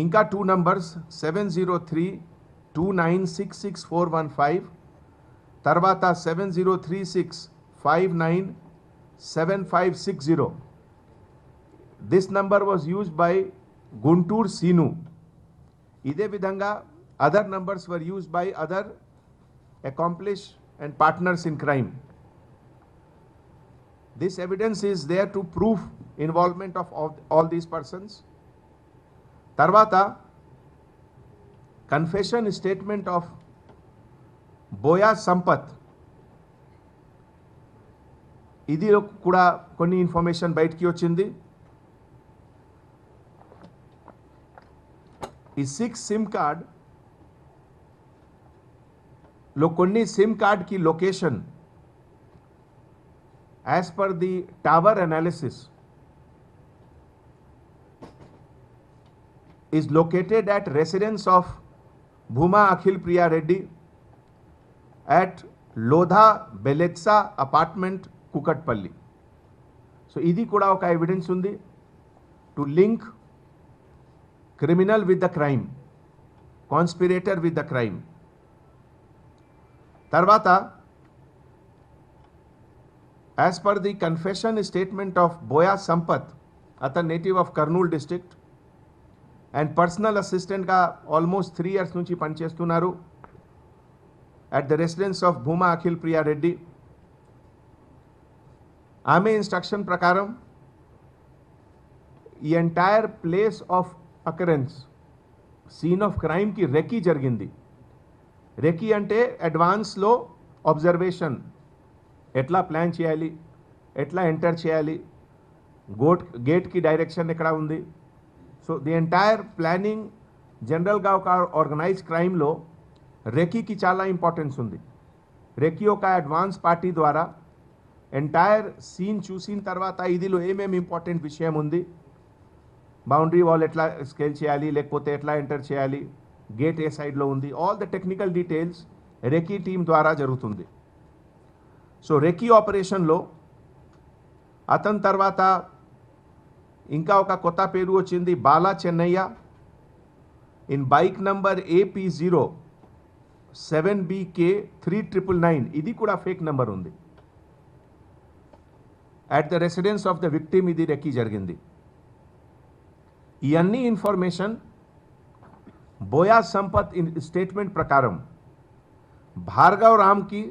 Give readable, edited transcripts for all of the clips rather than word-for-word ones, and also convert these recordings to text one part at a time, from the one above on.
ఇంకా 2 నంబర్స్ 7032966415 తర్వాత 7036597560. This number was used by Guntur Sinu. ఇదే విధంగా other numbers were used by other accomplice and partners in crime. This evidence is there to prove involvement of all these persons. తర్వాత confession statement of buoy Sampath, ఇది కూడా కొన్ని information బయటికి వచ్చింది. ఈ 6 SIM card లో కొన్ని సిమ్ కార్డ్ की location as per the tower analysis is located at residence of Bhuma Akhil Priya Reddy at Lodha Beletsa apartment Kukatpalli. So idi kuda oka evidence undi to link criminal with the crime, conspirator with the crime. Tarvata, as per the confession statement of Boya Sampath, ata native of Kurnool district and personal assistant ga almost 3 years nunchi panchestunaru at the residence of Bhuma Akhil Priya Reddy. ఆమె instruction ప్రకారం ఈ entire place of occurrence, scene of క్రైమ్కి recce జరిగింది. Recce అంటే అడ్వాన్స్లో observation, ఎట్లా plan చేయాలి, ఎట్లా ఎంటర్ చేయాలి, గేట్కి డైరెక్షన్ ఎక్కడ ఉంది. సో ది ఎంటైర్ ప్లానింగ్ జనరల్గా ఒక ఆర్గనైజ్ క్రైమ్లో రెకీకి చాలా ఇంపార్టెన్స్ ఉంది. రెకీ ఒక అడ్వాన్స్ పార్టీ ద్వారా ఎంటైర్ సీన్ చూసిన తర్వాత ఇదిలో ఏమేమి ఇంపార్టెంట్ విషయం ఉంది, బౌండరీ వాల్ ఎట్లా స్కేల్ చేయాలి, లేకపోతే ఎట్లా ఎంటర్ చేయాలి, గేట్ ఏ సైడ్లో ఉంది, all the technical details reiki team ద్వారా జరుగుతుంది. సో రెకీ ఆపరేషన్లో అతని తర్వాత ఇంకా ఒక కొత్త పేరు వచ్చింది, Bala Chennaiah in bike number AP07BK39. ఇది కూడా ఫేక్ నెంబర్ ఉంది. at the residence of the victim ఇది రెకీ జరిగింది. ఈ అన్ని ఇన్ఫర్మేషన్ బోయా సంపత్ స్టేట్మెంట్ ప్రకారం భార్గవ్ రామ్కి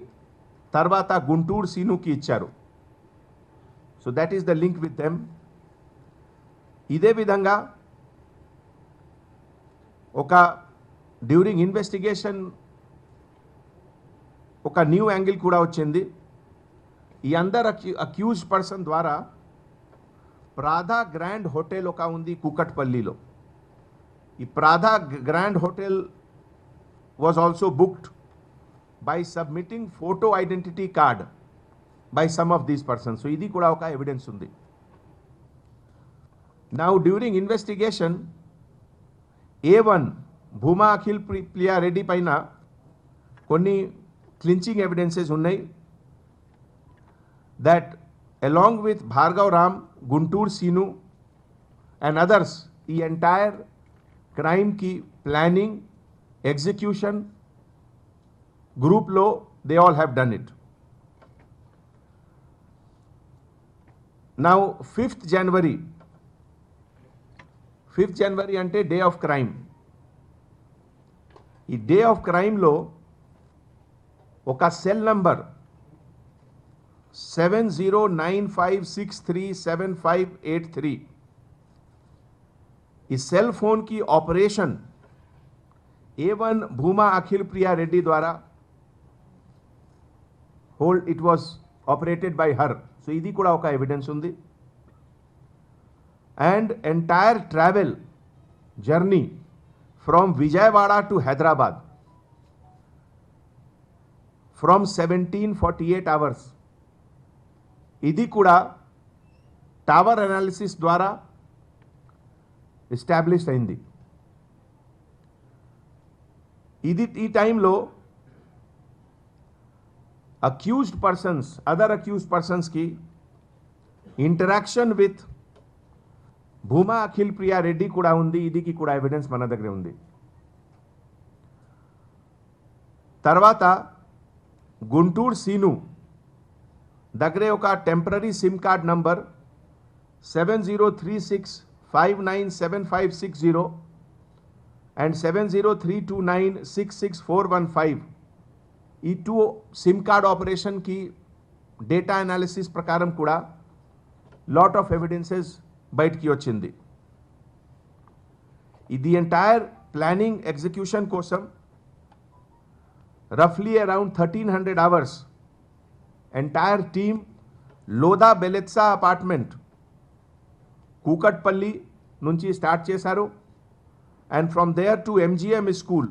తర్వాత గుంటూరు సీనుకి ఇచ్చారు. So that is the link with them. ఇదే విధంగా ఒక డ్యూరింగ్ ఇన్వెస్టిగేషన్ ఒక న్యూ యాంగిల్ కూడా వచ్చింది. ఈ అందరు అక్యూజ్డ్ పర్సన్ ద్వారా ప్రాధా గ్రాండ్ హోటల్ ఒక ఉంది కూకట్పల్లిలో. ఈ Pradha grand hotel was also booked by submitting photo identity card by some of these persons. So ఇది కూడా ఒక ఎవిడెన్స్ ఉంది. Now during investigation A1 Bhuma Akhil Priya Reddy పైన కొన్ని క్లించింగ్ ఎవిడెన్సెస్ ఉన్నాయి. that along with Bhargav Ram, Guntur Sinu and others, the entire crime ki planning, execution, group low, they all have done it. Now 5th January ante day of crime. ఈ day of క్రైమ్లో ఒక cell number 7095637583 ఈ cell phone की operation A1 भूमा अखिल प्रिया रेड्डी द्वारा it was operated by her. So ఇది కూడా ఒక evidence ఉంది. and entire travel journey from Vijayawada to Hyderabad from 1748 hours. ఇది కూడా టవర్ అనాలిసిస్ ద్వారా ఎస్టాబ్లిష్ అయింది. ఈ టైంలో అక్యూజ్డ్ పర్సన్స్, అదర్ అక్యూజ్డ్ పర్సన్స్కి ఇంటరాక్షన్ విత్ భూమా అఖిల్ ప్రియా రెడ్డి కూడా ఉంది, ఇదికి కూడా ఎవిడెన్స్ మన దగ్గర ఉంది. తర్వాత గుంటూరు సీను దగ్గరే ఒక temporary SIM card number 7036597560 and 7032966415 ఈ 2 సిమ్ కార్డ్ ఆపరేషన్ की డేటా అనాలిసిస్ ప్రకారం కూడా లాట్ ఆఫ్ ఎవిడెన్సెస్ బయటికి వచ్చింది. ఇది ఎంటైర్ ప్లానింగ్ ఎగ్జిక్యూషన్ కోసం రఫ్లీ around 1300 hours entire team Lodha Bellezza apartment Kukatpally నుంచి స్టార్ట్ చేశారు. And from there to MGM school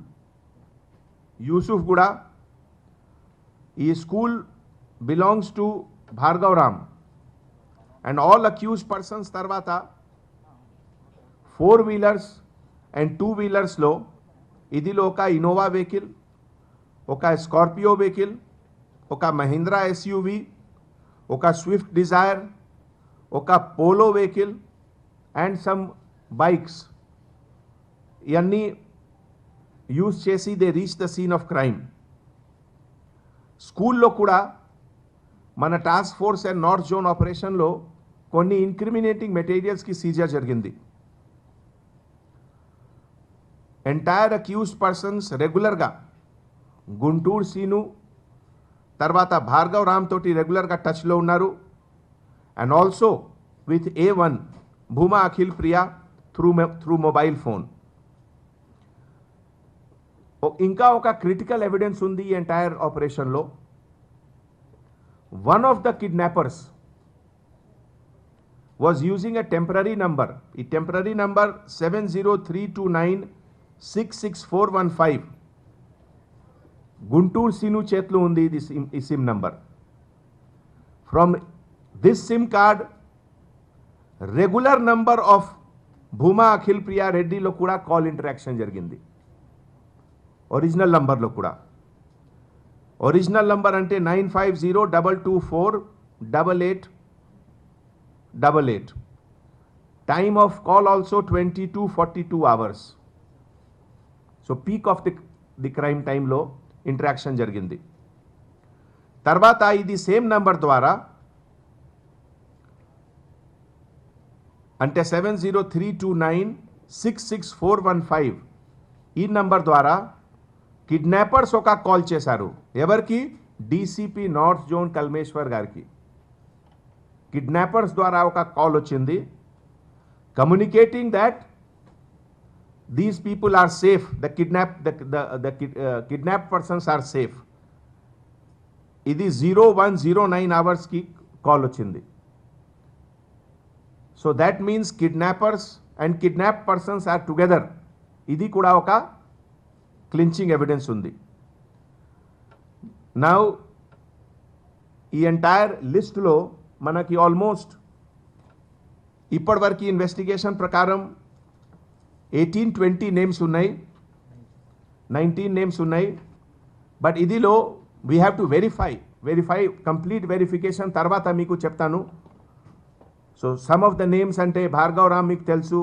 Yousufguda. ఈ school belongs to Bhargav Ram and all accused persons. తర్వాత 4 వీలర్స్ అండ్ 2 వీలర్స్లో ఇదిలో ఒక ఇన్నోవా వెహికల్, ఒక స్కార్పియో వెహికల్, ఒక మహీంద్రా ఎస్యూవి, ఒక స్విఫ్ట్ డిజైర్, ఒక Polo vehicle and some bikes ఇవన్నీ యూజ్ చేసి they reach the scene of crime. స్కూల్లో కూడా మన task force and north zone ఆపరేషన్లో కొన్ని ఇన్క్రిమినేటింగ్ మెటీరియల్స్కి సీజర్ జరిగింది. ఎంటైర్ అక్యూజ్డ్ పర్సన్స్ రెగ్యులర్గా గుంటూరు సీను తర్వాత భార్గవ్ రామ్ తోటి రెగ్యులర్గా టచ్లో ఉన్నారు. And also with A1 Bhuma Akhil Priya through mobile phone. ఇంకా ఒక క్రిటికల్ ఎవిడెన్స్ ఉంది ఈ ఎంటైర్ ఆపరేషన్లో. One of the kidnappers was using a temporary number. ఈ టెంపరరీ నంబర్ 7032966415 గుంటూరు సీను చేతిలో ఉంది ఈ SIM number. From this SIM card regular number of Bhuma Akhil Priya రెడ్డిలో కూడా కాల్ ఇంటరాక్షన్ జరిగింది. ఒరిజినల్ నంబర్లో కూడా. ఒరిజినల్ నంబర్ అంటే 9502248888. Time of call also 22:42 hours. So peak of the crime టైంలో ఇంటరాక్షన్ జరిగింది. తర్వాత ఇది సేమ్ నంబర్ ద్వారా అంటే 7032966415 ఈ నంబర్ ద్వారా కిడ్నాపర్స్ ఒక కాల్ చేశారు. ఎవరికి? డీసీపీ నార్త్ జోన్ కల్మేశ్వర్ గారికి. కిడ్నాపర్స్ ద్వారా ఒక కాల్ వచ్చింది communicating that these people are safe, the kidnapped persons are safe. ఇది 0109 hours की కాల్ వచ్చింది. So that means kidnappers and kidnapped persons are together. ఇది కూడా ఒక క్లించింగ్ ఎవిడెన్స్ ఉంది. నౌ ఈ ఎంటైర్ లిస్ట్లో మనకి ఆల్మోస్ట్ ఇప్పటివరకు ఇన్వెస్టిగేషన్ ప్రకారం 18-20 నేమ్స్ ఉన్నాయి, 19 నేమ్స్ ఉన్నాయి. బట్ ఇదిలో we have to verify complete verification తర్వాత మీకు చెప్తాను. So some of the names అంటే భార్గవ్ రామ్ మీకు తెలుసు,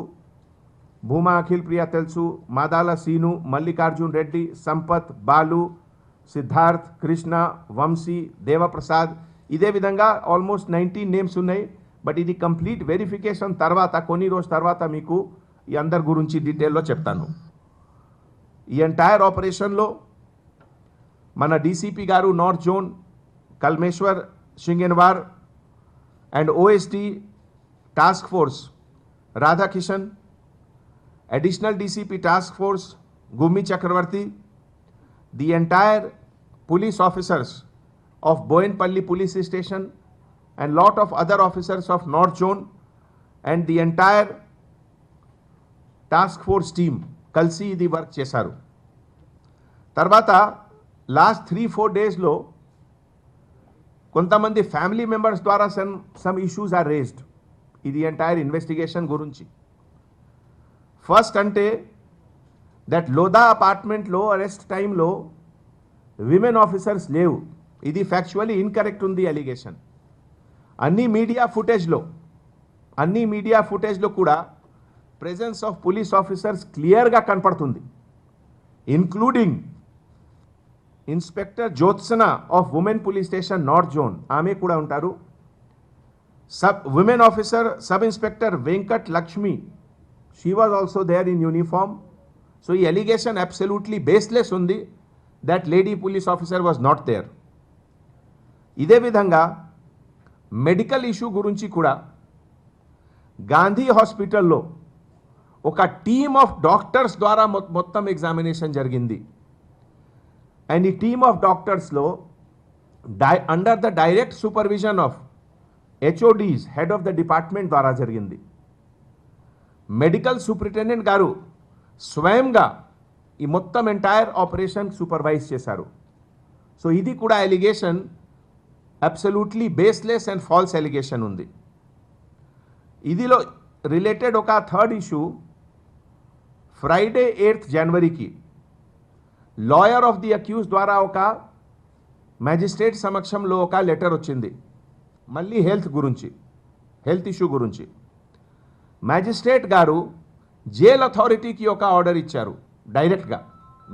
భూమా అఖిల్ ప్రియా తెలుసు, మాదాల సీను, మల్లికార్జున్ రెడ్డి, సంపత్, బాలు, సిద్ధార్థ్, కృష్ణ, వంశీ, దేవప్రసాద్. ఇదే విధంగా ఆల్మోస్ట్ 19 నేమ్స్ ఉన్నాయి. బట్ ఇది కంప్లీట్ వెరిఫికేషన్ తర్వాత కొన్ని రోజు తర్వాత మీకు ఈ అందరి గురించి డీటెయిల్లో చెప్తాను. ఈ ఎంటైర్ ఆపరేషన్లో మన డీసీపీ గారు north zone Kalmeshwar Shingenawar and OST task force Radhakishan, additional DCP task force Gummi Chakravarthy, the entire police officers of Boyenpalli police station and lot of other officers of North Zone and the entire task force team కలిసి ఇది work చేశారు. తర్వాత last 3-4 డేస్లో కొంతమంది family members ద్వారా some issues are raised ఇది ఎంటైర్ investigation గురించి. ఫస్ట్ అంటే దట్ లోదా అపార్ట్మెంట్లో అరెస్ట్ టైంలో విమెన్ ఆఫీసర్స్ లేవు. ఇది ఫ్యాక్చువల్లీ ఇన్కరెక్ట్ ఉంది అలిగేషన్. అన్ని మీడియా ఫుటేజ్లో కూడా ప్రెజెన్స్ ఆఫ్ పోలీస్ ఆఫీసర్స్ క్లియర్గా కనపడుతుంది, including inspector Jyotsna of women police station north zone, ఆమె కూడా ఉంటారు. women officer sub inspector Venkat Lakshmi, she was also there in uniform. So the allegation absolutely baseless undi that lady police officer was not there. ఇదే విధంగా medical issue గురించి కూడా గాంధీ హాస్పిటల్లో ఒక team of doctors ద్వారా మొత్తం ఎగ్జామినేషన్ జరిగింది. And ఈ టీమ్ ఆఫ్ డాక్టర్స్లో under the direct supervision of HODs, head of the department ద్వారా జరిగింది. మెడికల్ సూపరింటెండెంట్ గారు స్వయంగా ఈ మొత్తం ఎంటైర్ ఆపరేషన్ సూపర్వైజ్ చేశారు. సో ఇది కూడా allegation absolutely baseless and false allegation ఉంది. ఇదిలో రిలేటెడ్ ఒక థర్డ్ ఇష్యూ, ఫ్రైడే 8th జనవరికి లాయర్ ఆఫ్ ది అక్యూజ్ ద్వారా ఒక మ్యాజిస్ట్రేట్ సమక్షంలో ఒక లెటర్ వచ్చింది, మళ్ళీ హెల్త్ ఇష్యూ గురించి. మ్యాజిస్ట్రేట్ గారు జైల్ అథారిటీకి ఒక ఆర్డర్ ఇచ్చారు,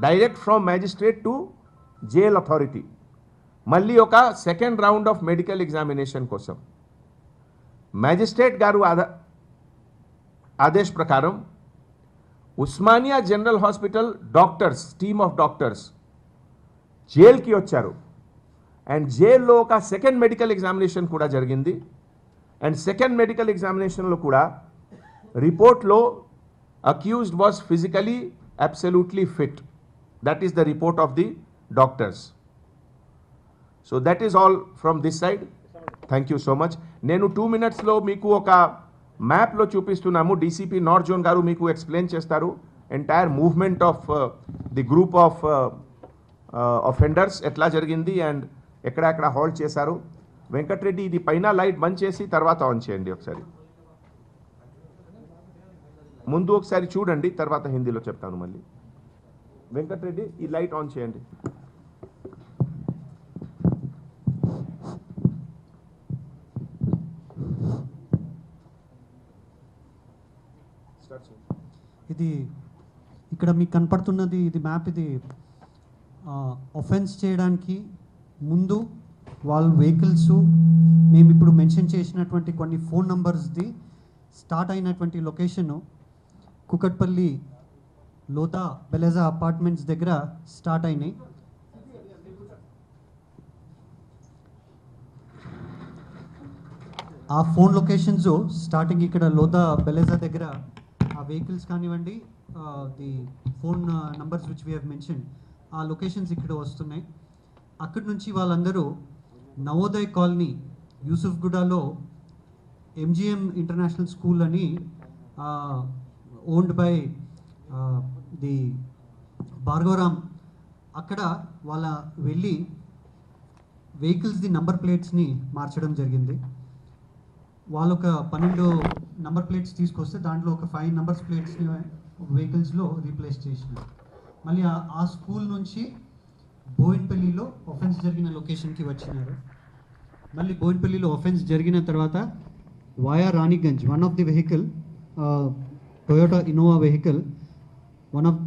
direct from magistrate to jail authority, మళ్ళీ ఒక second round of medical examination కోసం. మ్యాజిస్ట్రేట్ గారు ఆదేశ్ ప్రకారం Osmania general hospital doctors, team of doctors జైల్కి వచ్చారు. అండ్ జైల్లో ఒక సెకండ్ మెడికల్ ఎగ్జామినేషన్ కూడా జరిగింది. అండ్ సెకండ్ మెడికల్ ఎగ్జామినేషన్లో కూడా రిపోర్ట్లో accused was physically absolutely fit. That is the report of the doctors. So that is all from this side. Thank you so much. నేను 2 minutesలో మీకు ఒక మ్యాప్లో చూపిస్తున్నాము. డీసీపీ నార్త్ జోన్ గారు మీకు ఎక్స్ప్లెయిన్ చేస్తారు entire movement of the group of offenders ఎట్లా జరిగింది అండ్ ఎక్కడెక్కడ హోల్డ్ చేశారు. వెంకటరెడ్డి ఇది పైన లైట్ బంద్ చేసి తర్వాత ఆన్ చేయండి ఒకసారి. ముందు ఒకసారి చూడండి, తర్వాత హిందీలో చెప్తాను మళ్ళీ. వెంకటరెడ్డి ఈ లైట్ ఆన్ చేయండి. ఇది ఇక్కడ మీకు కనపడుతున్నది, ఇది మ్యాప్. ఇది ఒఫెన్స్ చేయడానికి ముందు వాళ్ళ వెహికల్స్, మేము ఇప్పుడు మెన్షన్ చేసినటువంటి కొన్ని ఫోన్ నంబర్స్ది స్టార్ట్ అయినటువంటి లొకేషను కుకట్పల్లి లోతా బెలెజా అపార్ట్మెంట్స్ దగ్గర స్టార్ట్ అయినాయి. ఆ ఫోన్ లొకేషన్స్ స్టార్టింగ్ ఇక్కడ లోతా బెలెజా దగ్గర ఆ వెహికల్స్ కానివ్వండి, the phone numbers which we have mention, ఆ లొకేషన్స్ ఇక్కడ వస్తున్నాయి. అక్కడి నుంచి వాళ్ళందరూ నవోదయ్ కాలనీ యూసుఫ్గూడలో MGM ఇంటర్నేషనల్ స్కూల్ అని ఓన్డ్ బై ది భార్గవరామ్, అక్కడ వాళ్ళ వెళ్ళి వెహికల్స్ది నంబర్ ప్లేట్స్ని మార్చడం జరిగింది. వాళ్ళు ఒక 12 నంబర్ ప్లేట్స్ తీసుకొస్తే దాంట్లో ఒక 5 నంబర్స్ ప్లేట్స్ని వెహికల్స్లో రీప్లేస్ చేసినారు. మళ్ళీ ఆ స్కూల్ నుంచి బోయిన్పల్లిలో ఒఫెన్స్ జరిగిన లొకేషన్కి వచ్చినారు. మళ్ళీ బోయిన్పల్లిలో ఒఫెన్స్ జరిగిన తర్వాత via Raniganj one of the vehicle, Toyota Innova vehicle one of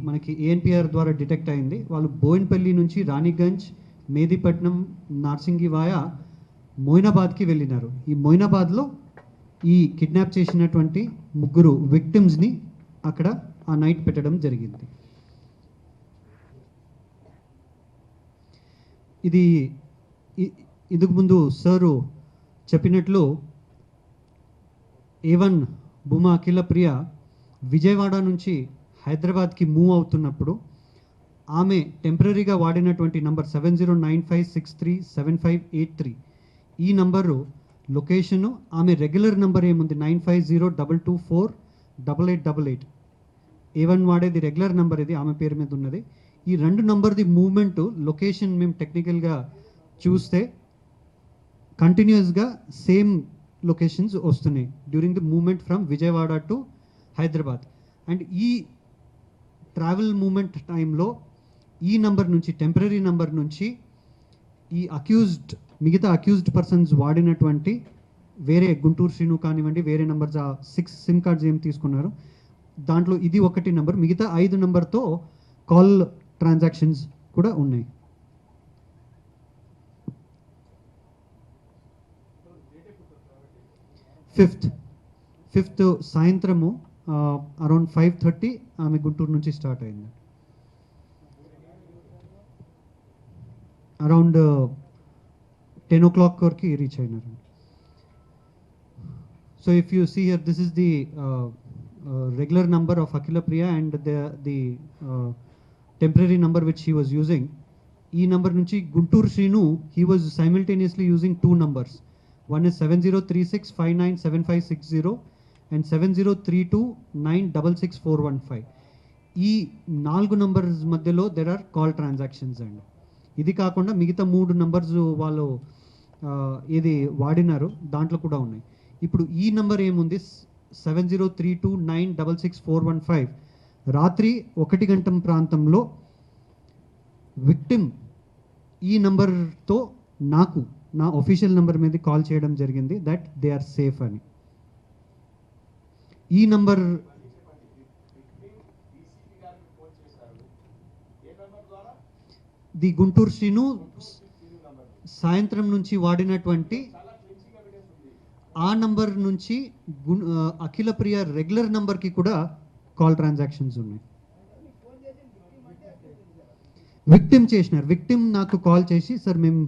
మనకి ANPR ద్వారా డిటెక్ట్ అయింది. వాళ్ళు బోయిన్పల్లి నుంచి రాణిగంజ్, మేదీపట్నం, నార్సింగి వాయా మొయినాబాద్కి వెళ్ళినారు. ఈ మొయినాబాద్లో ఈ కిడ్నాప్ చేసినటువంటి 3 విక్టిమ్స్ని అక్కడ ఆ నైట్ పెట్టడం జరిగింది. ఇది ఇందుకు ముందు సారు చెప్పినట్లు A1 భూమా అఖిలప్రియ విజయవాడ నుంచి హైదరాబాద్కి మూవ్ అవుతున్నప్పుడు ఆమె టెంపరీగా వాడినటువంటి నంబర్ 7095637583, ఈ నంబరు లొకేషను ఆమె రెగ్యులర్ నంబర్ ఏముంది 9502248888, A1 వాడేది రెగ్యులర్ నంబర్, ఇది ఆమె పేరు మీద ఉన్నది. ఈ 2 నంబర్ది మూవ్మెంట్ లొకేషన్ మేము టెక్నికల్గా చూస్తే కంటిన్యూస్గా సేమ్ లొకేషన్స్ వస్తున్నాయి during the movement from Vijayawada to Hyderabad. And ఈ ట్రావెల్ మూవ్మెంట్ టైంలో ఈ నంబర్ నుంచి, టెంపరీ నంబర్ నుంచి ఈ మిగతా అక్యూజ్డ్ పర్సన్స్ వాడినటువంటి వేరే గుంటూరు శ్రీను కానివ్వండి, వేరే నెంబర్స్ ఆ 6 సిమ్ కార్డ్స్ ఏం తీసుకున్నారు దాంట్లో ఇది ఒకటి నెంబర్, మిగతా 5 నెంబర్తో కాల్ ట్రాన్సాక్షన్స్ కూడా ఉన్నాయి. ఫిఫ్త్ సాయంత్రము అరౌండ్ 5:30 ఆమె గుంటూరు నుంచి స్టార్ట్ అయింది. అరౌండ్ 10 o'clock వరకు రీచ్ అయినారు. So if you see here, this is the regular number of Akhila Priya and the temporary number which he was using. ఈ నంబర్ నుంచి Guntur Srinu he was simultaneously using 2 numbers. One is 7036597560 and 7032966415. ఈ 4 numbers మధ్యలో there are call transactions అండి. ఇది కాకుండా మిగతా 3 numbers వాళ్ళు ఏది వాడినారు దాంట్లో కూడా ఉన్నాయి. ఇప్పుడు ఈ నంబర్ ఏముంది 7032966415 రాత్రి 1 గంట ప్రాంతంలో విక్టిమ్ ఈ నంబర్తో నాకు నా ఒఫీషియల్ నెంబర్ మీద కాల్ చేయడం జరిగింది దట్ దే ఆర్ సేఫ్ అని. ఈ నంబర్ ది గుంటూరు శ్రీను సాయంత్రం నుంచి వాడినటువంటి ఆ నంబర్ నుంచి అఖిల ప్రియ రెగ్యులర్ నంబర్కి కూడా కాల్ ట్రాన్సాక్షన్స్ ఉన్నాయి. విక్టిమ్ చేసినారు. విక్టిమ్ నాకు కాల్ చేసి సార్ మేము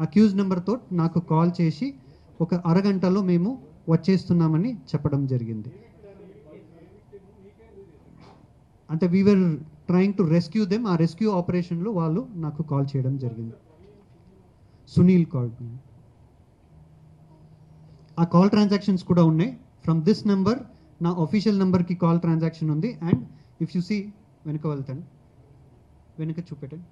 అక్యూజ్ నెంబర్తో నాకు కాల్ చేసి ఒక అరగంటలో మేము వచ్చేస్తున్నామని చెప్పడం జరిగింది. అంటే we're trying to rescue them. ఆ రెస్క్యూ ఆపరేషన్లో వాళ్ళు నాకు కాల్ చేయడం జరిగింది. సునీల్ కాల్. ఆ కాల్ ట్రాన్సాక్షన్స్ కూడా ఉన్నాయి. ఫ్రమ్ దిస్ నెంబర్ నా ఒఫీషియల్ నెంబర్కి కాల్ ట్రాన్సాక్షన్ ఉంది. అండ్ ఇఫ్ యూ సీ వెనుక వెళ్తాను, వెనుక చూపెట్టండి.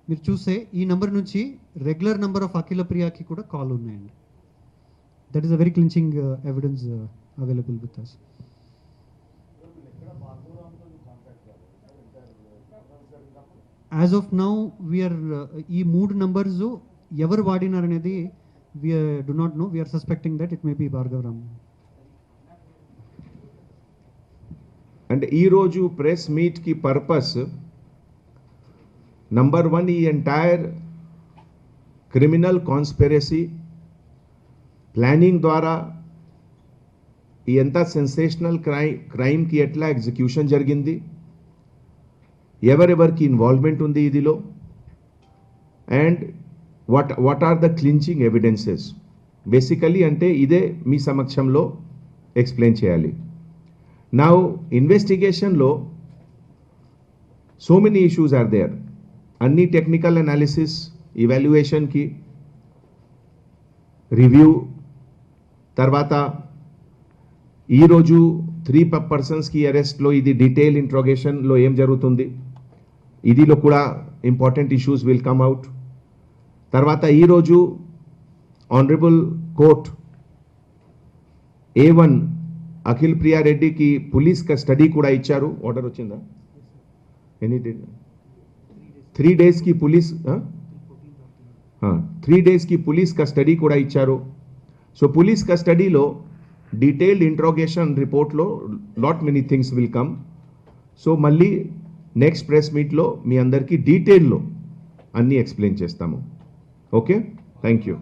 మీరు చూస్తే ఈ నెంబర్ నుంచి రెగ్యులర్ నెంబర్ ఆఫ్ అఖిల ప్రియాకి కూడా కాల్ ఉన్నాయండి. That is a very clinching evidence available with us. As of now we're ఈ 3 numbers ఎవరు వాడినారనేది we do not know. We are suspecting that it may be Bhargav Ram. అంటే ఈరోజు press మీట్కి purpose number 1 ఈ entire criminal conspiracy planning ద్వారా ఈ ఎంత sensational క్రైమ్కి ఎట్లా execution జరిగింది, ఎవరెవరికి ఇన్వాల్వ్మెంట్ ఉంది ఇదిలో, and what are the clinching evidences. Basically అంటే ఇదే మీ సమక్షంలో ఎక్స్ప్లెయిన్ చేయాలి. నౌ ఇన్వెస్టిగేషన్లో so many issues are there. అన్ని టెక్నికల్ అనాలిసిస్, ఇవాల్యుయేషన్కి రివ్యూ, తర్వాత ఈరోజు 3 personsకి అరెస్ట్లో ఇది డీటెయిల్ ఇంట్రోగేషన్లో ఏం జరుగుతుంది, ఇదిలో కూడా important issues will come out. తర్వాత ఈరోజు honourable court A1 Akhil Priya రెడ్డికి పోలీస్ కస్టడీ కూడా ఇచ్చారు. ఆర్డర్ వచ్చిందా? ఎనీ డే 3 daysకి పోలీస్ 3 daysకి పోలీస్ కస్టడీ కూడా ఇచ్చారు. సో పోలీస్ కస్టడీలో డీటెయిల్డ్ ఇంట్రోగేషన్ రిపోర్ట్లో lot many things will come. So మళ్ళీ నెక్స్ట్ ప్రెస్ మీట్లో మీ అందరికీ డీటెయిల్లో అన్నీ ఎక్స్ప్లెయిన్ చేస్తాము. Okay, thank you.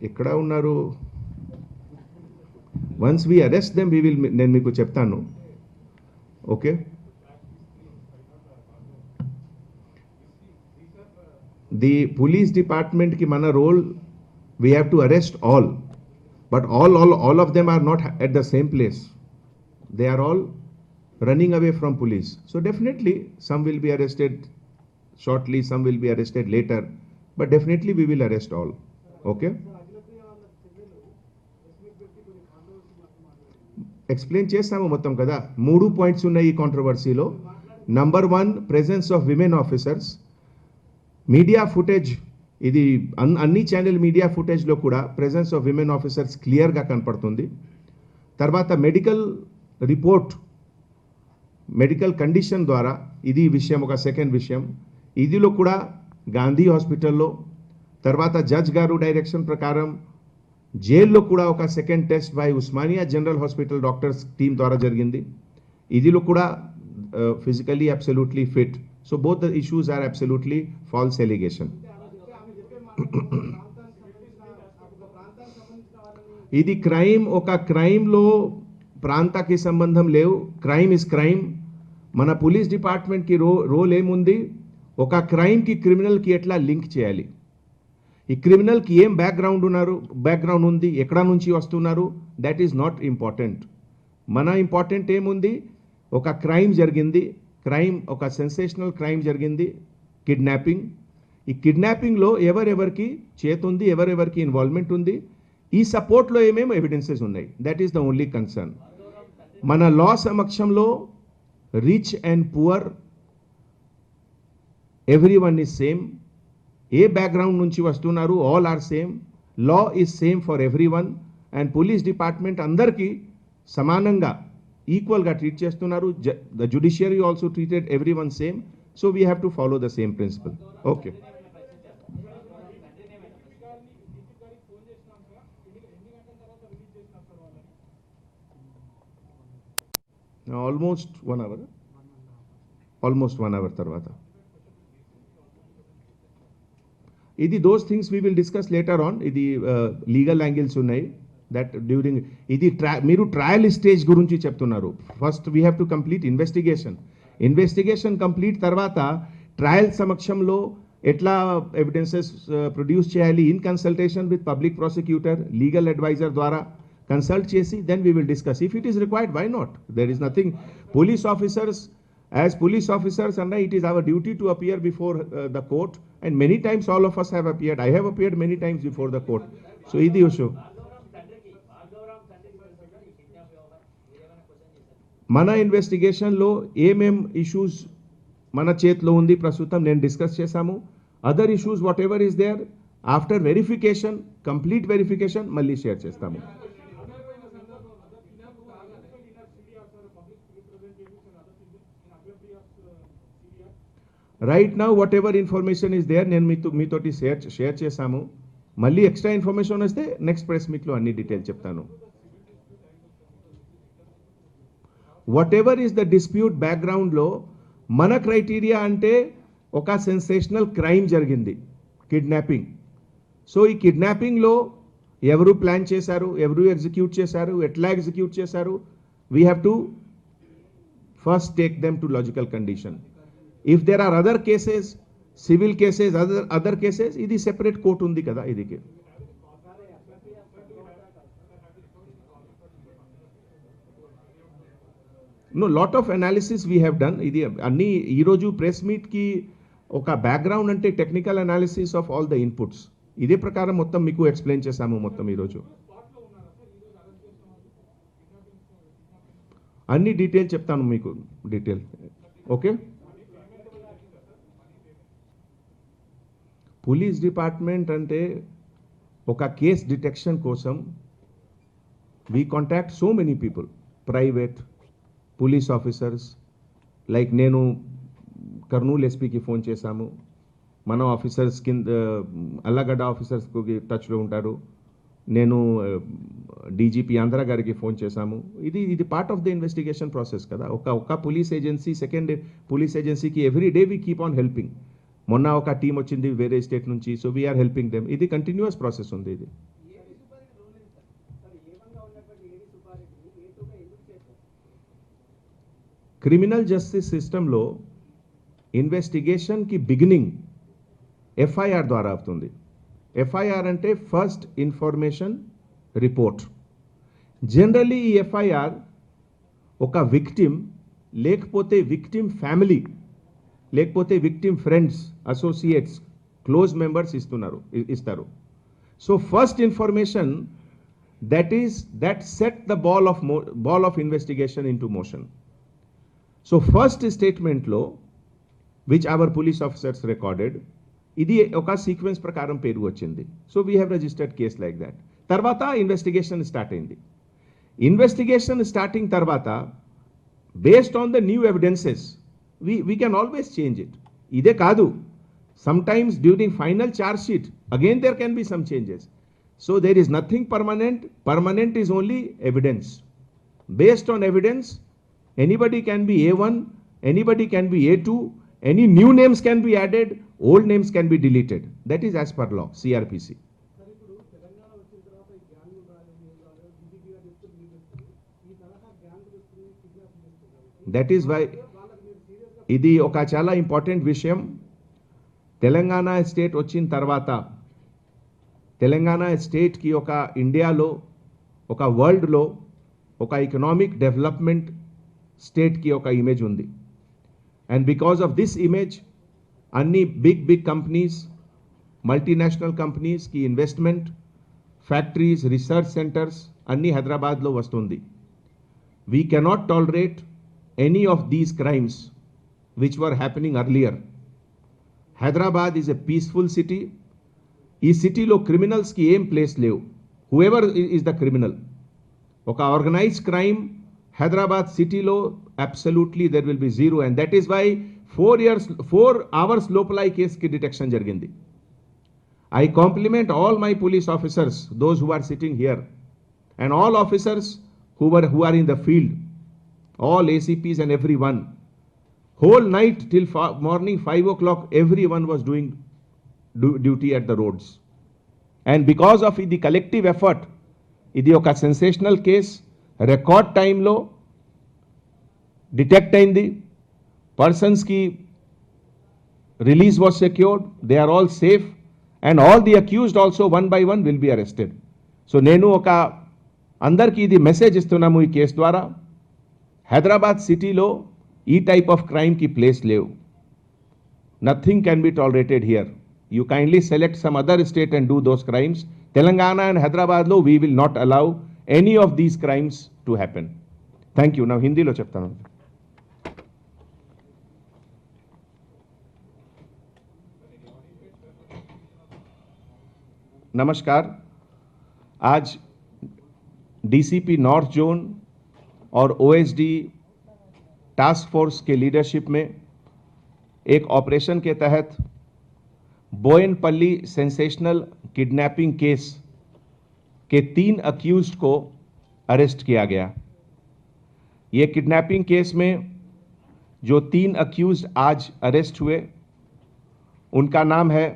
ఎక్కడ ఉన్నారు? Once we arrest them we will, నేను మీకు చెప్తాను. ఓకే, ది పోలీస్ డిపార్ట్మెంట్కి మన role, we have to arrest all, but all of them are not at the same place. They are all running away from police. So definitely some will be arrested shortly, some will be arrested later, but definitely we will arrest all. Okay, explain చేస్తాము మొత్తం కదా. 3 points ఉన్నాయి ఈ కాంట్రవర్సీలో. Number 1, presence of women officers. Media footage, ఇది అన్ని channel media ఫుటేజ్లో కూడా ప్రెజెన్స్ ఆఫ్ విమెన్ ఆఫీసర్స్ క్లియర్గా కనపడుతుంది. తర్వాత మెడికల్ రిపోర్ట్, మెడికల్ కండిషన్ ద్వారా, ఇది విషయం. ఒక సెకండ్ విషయం, ఇదిలో కూడా గాంధీ హాస్పిటల్లో తర్వాత జడ్జ్ గారు డైరెక్షన్ ప్రకారం జైల్లో కూడా ఒక second test by Osmania general hospital doctors team ద్వారా జరిగింది. ఇదిలో కూడా physically absolutely fit. So both the issues are absolutely false allegation. ఇది క్రైమ్, ఒక క్రైమ్లో ప్రాంతానికి సంబంధం లేవు. Crime is crime. మన పోలీస్ డిపార్ట్మెంట్కి రోల్ ఏముంది, ఒక క్రైమ్కి క్రిమినల్కి ఎట్లా లింక్ చేయాలి, ఈ క్రిమినల్కి ఏం బ్యాక్గ్రౌండ్ ఉంది, ఎక్కడ నుంచి వస్తున్నారు, దట్ ఈస్ నాట్ ఇంపార్టెంట్. మన ఇంపార్టెంట్ ఏముంది, ఒక క్రైమ్ జరిగింది, ఒక సెన్సేషనల్ క్రైమ్ జరిగింది, కిడ్నాపింగ్. ఈ కిడ్నాపింగ్లో ఎవరెవరికి చేతుంది, ఎవరెవరికి ఇన్వాల్వ్మెంట్ ఉంది, ఈ సపోర్ట్లో ఏమేమి ఎవిడెన్సెస్ ఉన్నాయి, that is the only concern. మన లా సమక్షంలో rich and poor everyone is same. ఏ బ్యాక్గ్రౌండ్ నుంచి వస్తున్నారు, all are same. Law is same for everyone. And police department అందరికీ సమానంగా ఈక్వల్గా ట్రీట్ చేస్తున్నారు. The judiciary also treated everyone same. So we have to follow the same principle. Okay. Almost 1 hour, almost 1 hour తర్వాత. ఇది those things we will discuss later on. ఇది legal angles ఉన్నాయి that during ఇది మీరు trial stage గురించి చెప్తున్నారు. First we have to complete investigation complete తర్వాత trial సమక్షంలో ఎట్లా ఎవిడెన్సెస్ ప్రొడ్యూస్ చేయాలి, in consultation with public prosecutor, legal adviser ద్వారా కన్సల్ట్ చేసి then we will discuss. If it is required, why not? There is nothing. Police officers, as police officers, and it is our duty to appear before the court, and many times all of us have appeared. I have appeared many times before the court. So idi issue mana investigation lo emem issues mana chetlo undi prastutam nen discuss chesamu. Other issues whatever is there, after verification, complete verification, malli share chestamu. Right now whatever information is there నేను మీతోటి share చేశాము. మళ్ళీ extra information వస్తే next press మీట్లో అన్ని detail చెప్తాను. Whatever is the dispute బ్యాక్గ్రౌండ్లో మన క్రైటీరియా అంటే ఒక సెన్సేషనల్ క్రైమ్ జరిగింది, కిడ్నాపింగ్. సో ఈ కిడ్నాపింగ్లో ఎవరు ప్లాన్ చేశారు, ఎవరు ఎగ్జిక్యూట్ చేశారు, ఎట్లా ఎగ్జిక్యూట్ చేశారు, we have to first take them to logical condition. If there are other cases, civil cases, other cases, ఇది separate court ఉంది కదా ఇదికి. No, lot of analysis we have done. ఇది అన్ని ఈరోజు ప్రెస్ మీట్కి ఒక బ్యాక్గ్రౌండ్ అంటే technical analysis of all the inputs. ఇదే ప్రకారం మొత్తం మీకు ఎక్స్ప్లెయిన్ చేశాము మొత్తం ఈరోజు. అన్ని డీటెయిల్ చెప్తాను మీకు, డీటెయిల్. ఓకే. పోలీస్ డిపార్ట్మెంట్ అంటే ఒక కేస్ డిటెక్షన్ కోసం we contact so many people, private police officers. Like నేను కర్నూలు ఎస్పీకి ఫోన్ చేశాము, మన ఆఫీసర్స్ కింద అల్లగడ్డ ఆఫీసర్స్కి టచ్లో ఉంటారు. నేను డీజీపీ ఆంధ్ర గారికి ఫోన్ చేశాము. ఇది part of the investigation process కదా. ఒక పోలీస్ ఏజెన్సీ సెకండ్ పోలీస్ ఏజెన్సీకి every day we keep on helping. మొన్న ఒక టీం వచ్చింది వేరే స్టేట్ నుంచి, సో వీఆర్ హెల్పింగ్ దెమ్. ఇది కంటిన్యూస్ ప్రాసెస్ ఉంది. ఇది క్రిమినల్ జస్టిస్ సిస్టంలో ఇన్వెస్టిగేషన్కి బిగినింగ్ ఎఫ్ఐఆర్ ద్వారా అవుతుంది. ఎఫ్ఐఆర్ అంటే ఫస్ట్ ఇన్ఫర్మేషన్ రిపోర్ట్. జనరల్లీ ఈ ఎఫ్ఐఆర్ ఒక విక్టిమ్ లేకపోతే విక్టిమ్ ఫ్యామిలీ లేకపోతే victim friends, associates, close members ఇస్తారు. So first information that set the ball of investigation into motion. So first statement lo which our police officers recorded, ఇది ఒక sequence ప్రకారం పేరు వచ్చింది. So we have registered case like that. తర్వాత investigation start అయింది. Investigation starting తర్వాత based on the new evidences we can always change it. ఇదే కాదు, sometimes during final charge sheet again there can be some changes. So there is nothing permanent. Permanent is only evidence. Based on evidence, anybody can be A1, anybody can be A2, any new names can be added, old names can be deleted. That is as per law, CRPC. That is why ఇది ఒక చాలా important విషయం. Telangana state వచ్చిన తర్వాత తెలంగాణ స్టేట్కి ఒక ఇండియాలో, ఒక వరల్డ్లో ఒక ఎకనామిక్ డెవలప్మెంట్ స్టేట్కి ఒక ఇమేజ్ ఉంది. And because of this image అన్ని బిగ్ కంపెనీస్, మల్టీనేషనల్ కంపెనీస్కి ఇన్వెస్ట్మెంట్, ఫ్యాక్టరీస్, రీసెర్చ్ సెంటర్స్ అన్నీ హైదరాబాద్లో వస్తుంది. We cannot tolerate any of these crimes which were happening earlier. Hyderabad is a peaceful city. ఈ సిటీలో క్రిమినల్స్కి ఏం ప్లేస్ లేవు. Whoever is the criminal. ఒక ఆర్గనైజ్డ్ క్రైమ్ హైదరాబాద్ సిటీలో absolutely there will be zero. And that is why 4 hours లోపల ఈ కేసుకి detection జరిగింది. I compliment all my police officers, those who are sitting here, and all officers who are in the field, all ACPs and everyone. Whole night till morning 5 o'clock, everyone was doing duty at the roads. And because of the collective effort, ఇది ఒక sensational case. Record టైంలో detect అయింది. పర్సన్స్కి release was secured. They are all safe and all the accused also one by one will be arrested. So నేను ఒక అందరికీ ఇది message ఇస్తున్నాము ఈ కేసు ద్వారా. హైదరాబాద్ సిటీలో ఈ టైప్ ఆఫ్ క్రైమ్కి ప్లేస్ లేవు. Nothing can be tolerated here. You kindly select some other state and do those crimes. Telangana and హైదరాబాద్లో we will not allow any of these crimes to happen. Thank you. నా హిందీలో చెప్తాను. नमस्कार. आज DCP north zone और OSD task force के leadership में एक ऑपरेशन के तहत बोयनपल्ली सेंसेशनल किडनैपिंग केस के 3 अक्यूज्ड को अरेस्ट किया गया. ये किडनैपिंग केस में जो 3 अक्यूज्ड आज अरेस्ट हुए उनका नाम है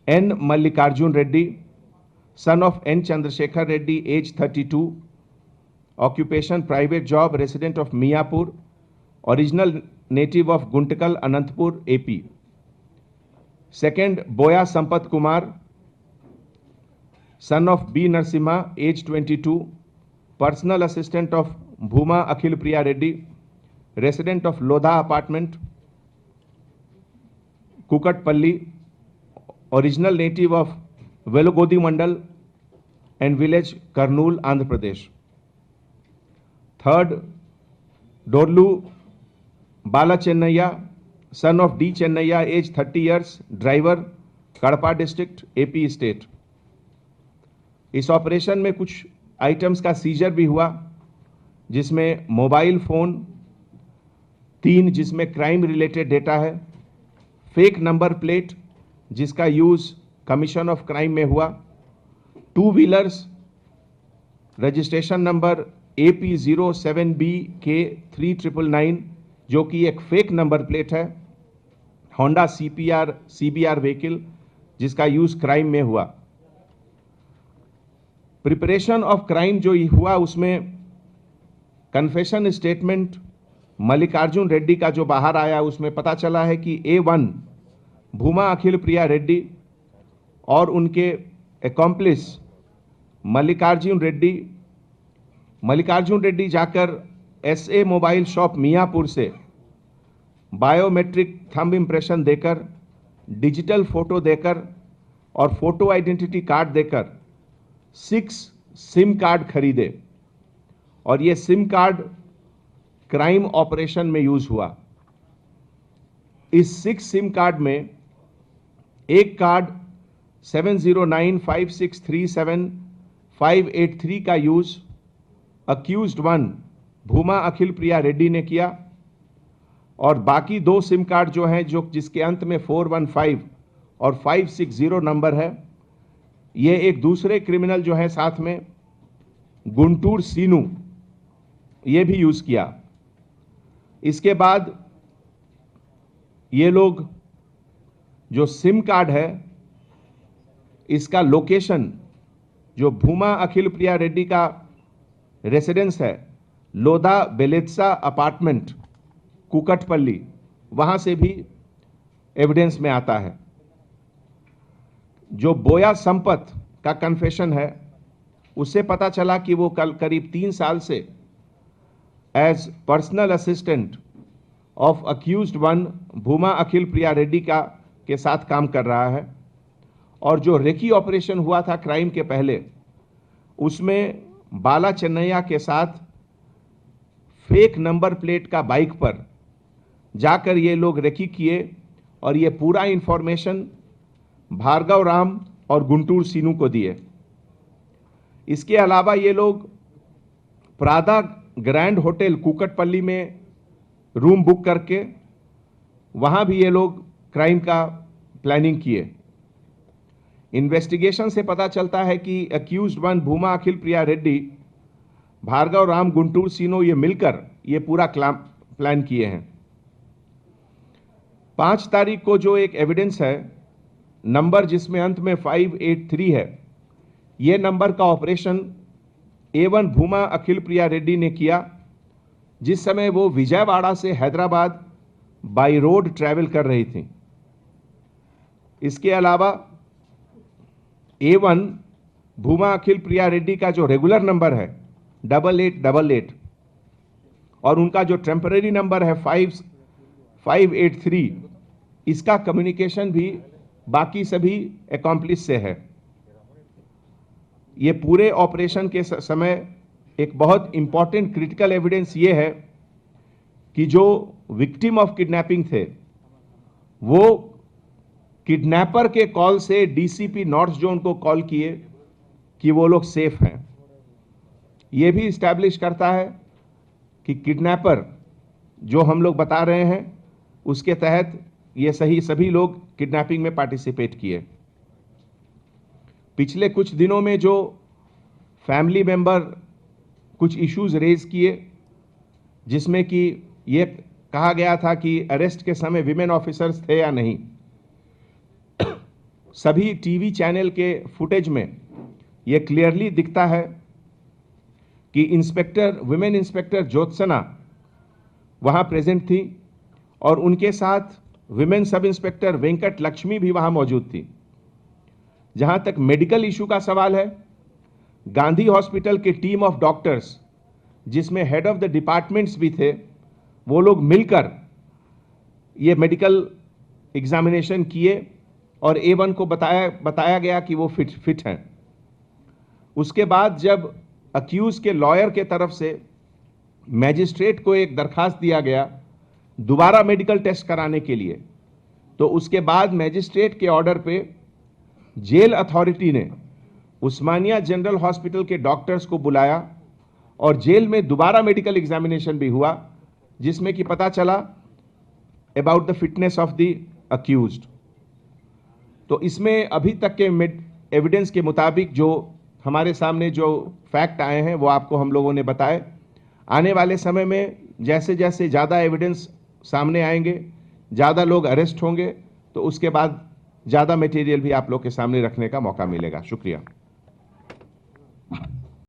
N. Mallikarjun Reddy, son of N. Chandrasekhar Reddy, age 32, occupation private job, resident of Miapur, original native of Guntakal, Anantapur, AP. Second, Boya Sampat Kumar, son of B. Narsimha, age 22, personal assistant of Bhuma Akhil Priya Reddy, resident of Lodha apartment, Kukatpalli, original native of Velogodi Mandal and village Karnool, Andhra Pradesh. Third, Dorlu Bala Chennaiya, son of D. Chennaiya, age 30 years, driver, Kadapa district, AP state. इस operation में कुछ items का scissor भी हुआ, जिसमें mobile phone 3 जिसमें crime related data है, fake number plate जिसका यूज कमीशन ऑफ क्राइम में हुआ, 2 व्हीलर्स रजिस्ट्रेशन नंबर AP07BK3999 जो कि एक फेक नंबर प्लेट है, होंडा CBR व्हीकल जिसका यूज क्राइम में हुआ. प्रिपरेशन ऑफ क्राइम जो हुआ उसमें कन्फेशन स्टेटमेंट मल्लिकार्जुन रेड्डी का जो बाहर आया उसमें पता चला है कि A1 भूमा अखिल प्रिया रेड्डी और उनके एकॉम्प्लिस मल्लिकार्जुन रेड्डी जाकर SA मोबाइल शॉप मियापुर से बायोमेट्रिक थंब इम्प्रेशन देकर, डिजिटल फोटो देकर और फोटो आइडेंटिटी कार्ड देकर 6 सिम कार्ड खरीदे और ये सिम कार्ड क्राइम ऑपरेशन में यूज हुआ. इस 6 सिम कार्ड में एक कार्ड 7095637583 का यूज अक्यूज्ड 1 भूमा अखिल प्रिया रेड्डी ने किया. और बाकी 2 सिम कार्ड जो हैं जिसके अंत में 415 और 560 नंबर है, ये एक दूसरे क्रिमिनल जो है साथ में गुंटूर सीनू, ये भी यूज़ किया। इसके बाद ये लोग जो सिम कार्ड है इसका लोकेशन जो भूमा अखिल प्रिया रेड्डी का रेसिडेंस है लोधा बेलेत्सा अपार्टमेंट कुकटपल्ली, वहाँ से भी एविडेंस में आता है। जो बोया संपत का कन्फेशन है उससे पता चला कि वो कल करीब 3 साल से as personal assistant of accused one Bhuma Akhila प्रिया रेड्डी के साथ काम कर रहा है। और जो रेकी ऑपरेशन हुआ था क्राइम के पहले, उसमें बाला चेन्नैया के साथ फेक नंबर प्लेट का बाइक पर जाकर ये लोग रेकी किए और ये पूरा इंफॉर्मेशन भार्गव राम और गुंटूर सीनू को दिए। इसके अलावा ये लोग प्रादा ग्रैंड होटल कुकटपल्ली में रूम बुक करके वहाँ भी ये लोग क्राइम का प्लानिंग किए। इन्वेस्टिगेशन से पता चलता है कि अक्यूज्ड वन भूमा अखिल प्रिया रेड्डी, भार्गव राम, गुंटूर सीनो ये मिलकर ये पूरा प्लान किए हैं। 5 तारीख को जो एक एविडेंस है, नंबर जिसमें अंत में 583 है, ये नंबर का ऑपरेशन A1 भूमा अखिल प्रिया रेड्डी ने किया जिस समय वो विजयवाड़ा से हैदराबाद बाई रोड ट्रैवल कर रही थी। इसके अलावा A1 भूमा अखिल प्रिया रेड्डी का जो रेगुलर नंबर है 8888 और उनका जो टेम्पररी नंबर है 583, इसका कम्युनिकेशन भी बाकी सभी अकॉम्प्लिस से है। ये पूरे ऑपरेशन के समय एक बहुत इंपॉर्टेंट क्रिटिकल एविडेंस ये है कि जो विक्टिम ऑफ किडनैपिंग थे वो किडनैपर के कॉल से डीसीपी नॉर्थ जोन को कॉल किए कि वो लोग सेफ हैं। ये भी इस्टेब्लिश करता है कि किडनैपर जो हम लोग बता रहे हैं उसके तहत ये सभी लोग किडनैपिंग में पार्टिसिपेट किए। पिछले कुछ दिनों में जो फैमिली मेंबर कुछ इश्यूज रेज किए जिसमें कि ये कहा गया था कि अरेस्ट के समय विमेन ऑफिसर्स थे या नहीं, सभी टीवी चैनल के फुटेज में ये क्लियरली दिखता है कि विमेन इंस्पेक्टर ज्योत्सना वहाँ प्रेजेंट थी और उनके साथ women sub inspector Venkat Lakshmi भी वहाँ मौजूद थी। जहाँ तक मेडिकल इशू का सवाल है, गांधी हॉस्पिटल के टीम ऑफ डॉक्टर्स जिसमें हेड ऑफ द डिपार्टमेंट्स भी थे, वो लोग मिलकर ये मेडिकल एग्जामिनेशन किए और A1 को बताया गया कि वो फिट हैं। उसके बाद जब अक्यूज के लॉयर के तरफ से मैजिस्ट्रेट को एक दरखास्त दिया गया दोबारा मेडिकल टेस्ट कराने के लिए, तो उसके बाद मैजिस्ट्रेट के ऑर्डर पे जेल अथॉरिटी ने उस्मानिया जनरल हॉस्पिटल के डॉक्टर्स को बुलाया और जेल में दोबारा मेडिकल एग्जामिनेशन भी हुआ जिसमें कि पता चला about the fitness of the accused. तो इसमें अभी तक के एविडेंस के मुताबिक जो हमारे सामने जो फैक्ट आए हैं वो आपको हम लोगों ने बताए। आने वाले समय में जैसे जैसे ज़्यादा एविडेंस सामने आएंगे, ज़्यादा लोग अरेस्ट होंगे, तो उसके बाद ज़्यादा मटेरियल भी आप लोग के सामने रखने का मौका मिलेगा। शुक्रिया।